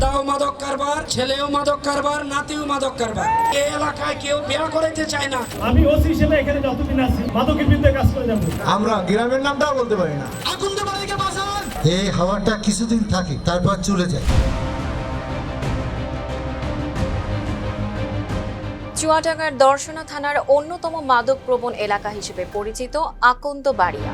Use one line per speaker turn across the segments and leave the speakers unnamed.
দাদাও মাদক কারবার, ছেলেও মাদক কারবার, নাতিও মাদক কারবার। এই এলাকায় কেউ বিয়ে করাইতে চায় না।
আমি ওসি হিসেবে এখানে যতদিন আছি মাদকের বিরুদ্ধে কাজ করে যাবো।
আমরা গ্রামের নামটাও বলতে পারি না।
আকন্দবাড়িকে বাঁচান।
এই হাওয়াটা কিছুদিন থাকে, তারপর চলে যায়।
চুয়াডাঙ্গার দর্শনা থানার অন্যতম মাদক প্রবণ এলাকা হিসেবে পরিচিত আকন্দবাড়িয়া।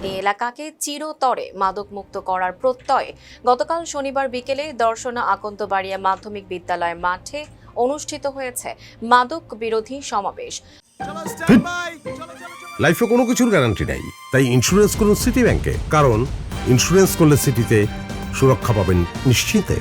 এই এলাকাকে চিরতরে মাদকমুক্ত করার প্রত্যয়ে গতকাল শনিবার বিকেলে দর্শনা আকন্দবাড়িয়া মাধ্যমিক বিদ্যালয় মাঠে অনুষ্ঠিত হয়েছে মাদক বিরোধী সমাবেশ।
লাইফে কোনো কিছুর গ্যারান্টি নাই, তাই ইন্স্যুরেন্স করুন সিটি ব্যাংকে, কারণ ইন্স্যুরেন্স করলে সিটিতে সুরক্ষা পাবেন নিশ্চিন্তে।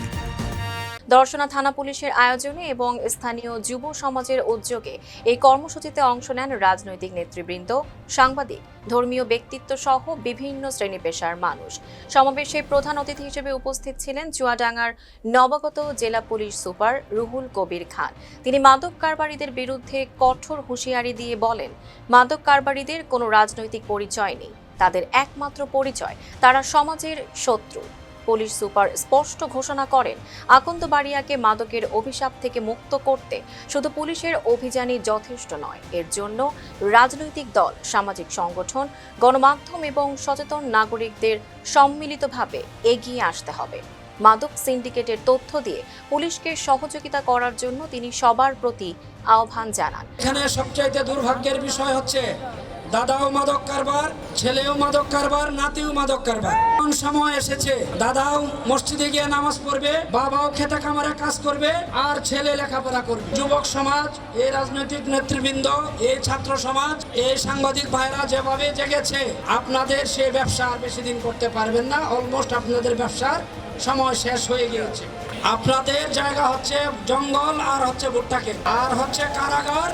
দর্শনা থানা পুলিশের আয়োজনে এবং স্থানীয় যুব সমাজের উদ্যোগে এই কর্মসূচিতে অংশ নেন রাজনৈতিক নেতৃবৃন্দ, সাংবাদিক, ধর্মীয় ব্যক্তিত্ব সহ বিভিন্ন শ্রেণী পেশার মানুষ। সমাবেশে প্রধান অতিথি হিসেবে উপস্থিত ছিলেন চুয়াডাঙ্গার নবাগত জেলা পুলিশ সুপার রুহুল কবির খান। তিনি মাদক কারবারিদের বিরুদ্ধে কঠোর হুঁশিয়ারি দিয়ে বলেন, মাদক কারবারিদের কোনো রাজনৈতিক পরিচয় নেই, তাদের একমাত্র পরিচয় তারা সমাজের শত্রু। পুলিশ সুপার স্পষ্ট ঘোষণা করেন, আকন্দবাড়িয়াকে মাদকের অভিশাপ থেকে মুক্ত করতে শুধু পুলিশের অভিযানই যথেষ্ট নয়, এর জন্য রাজনৈতিক দল, সামাজিক সংগঠন, গণমাধ্যম এবং সচেতন নাগরিকদের সম্মিলিতভাবে এগিয়ে আসতে হবে। মাদক সিন্ডিকেটের তথ্য দিয়ে পুলিশকে সহযোগিতা করার জন্য তিনি সবার প্রতি আহ্বান জানান।
এখানে সবচাইতে দুর্ভাগ্যের বিষয় হচ্ছে দাদাও মাদক কারবার, ছেলেও মাদক কারবার, নাতিও মাদক কারবার। কোন সময় এসেছে দাদাও মসজিদে গিয়ে নামাজ পড়বে, বাবাও খেতে কামারে কাজ করবে, আর ছেলে লেখাপড়া করবে। যুবক সমাজ, এই রাজনৈতিক নেতৃবৃন্দ, এই ছাত্র সমাজ, এই সাংবাদিক ভাইরা যেভাবে জেগেছে, আপনাদের সে ব্যবসা আর বেশি দিন করতে পারবেন না। অলমোস্ট আপনাদের ব্যবসার সময় শেষ হয়ে গিয়েছে। আপনাদের জায়গা হচ্ছে জঙ্গল, আর হচ্ছে ভুট্টাকে, আর হচ্ছে কারাগার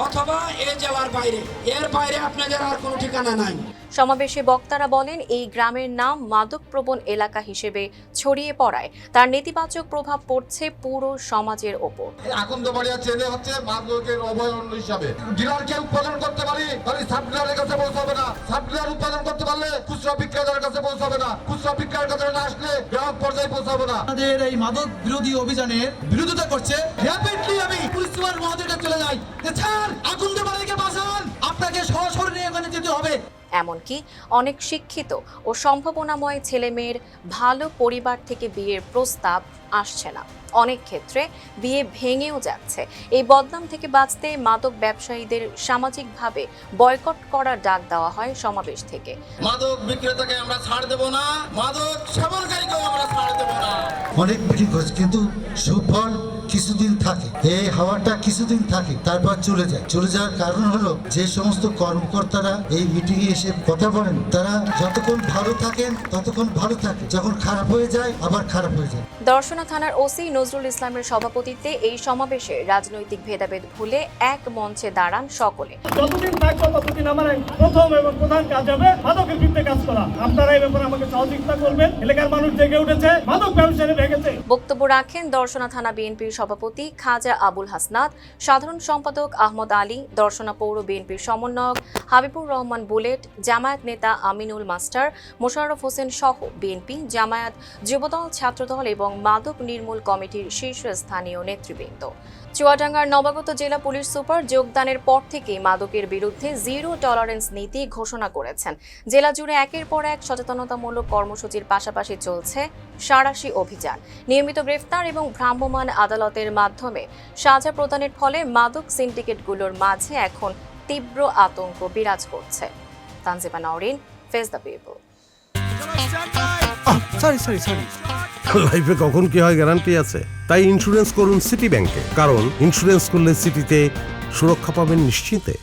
অথবা এই জেলার বাইরে। এর বাইরে আপনাদের আর কোনো ঠিকানা নাই।
সমাবেশে বক্তারা বলেন, এই গ্রামের নাম মাদক প্রবণ এলাকা হিসেবে ছড়িয়ে পড়ায় তার নেতিবাচক প্রভাব পড়ছে পুরো সমাজের ওপর।
আকন্দবাড়িয়া চেনে হচ্ছে মাদকের অভয়ারণ্য হিসাবে। ডিলারকে উৎপাদন করতে পারি, তাহলে সাব ডিলারের কাছে পৌঁছাবে না। সাব ডিলার উৎপাদন করতে পারলে খুচরা বিক্রেতার কাছে পৌঁছাবে না। খুচরা বিক্রেতার কাছে না আসলে গ্রাহক পর্যায়ে পৌঁছাবে না।
আমাদের এই মাদক বিরোধী অভিযানের বিরোধিতা করছে। র্যাপিডলি আমি পুলিশ সুপার মহোদয়ের কাছে চলে যাই, স্যার আকন্দবাড়িয়াকে বাঁচান, আপনাকে সরাসরি নিয়ে ওখানে যেতে হবে।
এমনকি অনেক শিক্ষিত ও সম্ভাবনাময় ছেলেমেয়ের ভালো পরিবার থেকে বিয়ের প্রস্তাব আসছে না। অনেক ক্ষেত্রে বিয়ে ভেঙেও যাচ্ছে। এই বদনাম থেকে বাঁচতে মাদক ব্যবসায়ীদের সামাজিকভাবে বয়কট করার ডাক দেওয়া হয় সমাবেশ থেকে।
মাদক বিক্রেতাকে আমরা ছাড় দেব না, মাদক সেবনকারীকেও আমরা ছাড় দেব না।
অনেক মিটিং হচ্ছে, কিন্তু সুফল কিছুদিন থাকে। এই হাওয়াটা কিছুদিন থাকে, তারপর চলে যায়। চলে যাওয়ার কারণ হলো, যে সমস্ত কর্মকর্তারা এই মিটিং এ এসে কথা বলেন, তারা যতক্ষণ ভালো থাকেন ততক্ষণ ভালো থাকে, যখন খারাপ হয়ে যায় আবার খারাপ হয়ে যায়।
দর্শনা থানার ওসি নজরুল ইসলামের সভাপতিত্বে এই সমাবেশে রাজনৈতিক ভেদাভেদ ভুলে এক মঞ্চে দাঁড়ান সকলে।
যতদিন থাকবো ততদিন আমার প্রথম এবং প্রধান কাজ হবে মাদকের বিরুদ্ধে কাজ করা। আপনারা এই ব্যাপারে আমাকে সহযোগিতা করবেন। এলাকার মানুষ জেগে উঠেছে, মাদক ব্যবসায়ী ভেঙেছে।
বক্তব্য রাখেন দর্শনা থানা বিএনপির সভাপতি খাজা আবুল হাসনাত, সাধারণ সম্পাদক আহমদ আলী, দর্শনা পৌর বিএনপির সমন্বয়ক হাবিবুর রহমান বুলেট, জামায়াত নেতা আমিনুল মাস্টার, মোশাররফ হোসেন সহ বিএনপি, জামায়াত, যুবদল, ছাত্রদল এবং মাদক নির্মূল কমিটির শীর্ষস্থানীয় নেতৃবৃন্দ। চুয়াডাঙ্গার নবাগত জেলা পুলিশ সুপার যোগদানের পর থেকে মাদকের বিরুদ্ধে জিরো টলারেন্স নীতি ঘোষণা করেছেন। জেলা জুড়ে একের পর এক সচেতনতামূলক কর্মসূচির পাশাপাশি চলছে সাঁড়াশি অভিযান। নিয়মিত গ্রেফতার এবং ভ্রাম্যমাণ আদালতের মাধ্যমে সাজা প্রদানের ফলে মাদক সিন্ডিকেটগুলোর মাঝে এখন তীব্র আতঙ্ক বিরাজ করছে। Tanjima Nowrin, face the people.
লাইফে কখন কি হয় গ্যারান্টি আছে, তাই ইন্স্যুরেন্স করুন সিটি ব্যাংকে, কারণ ইন্স্যুরেন্স করলে সিটিতে সুরক্ষা পাবেন নিশ্চিন্তে।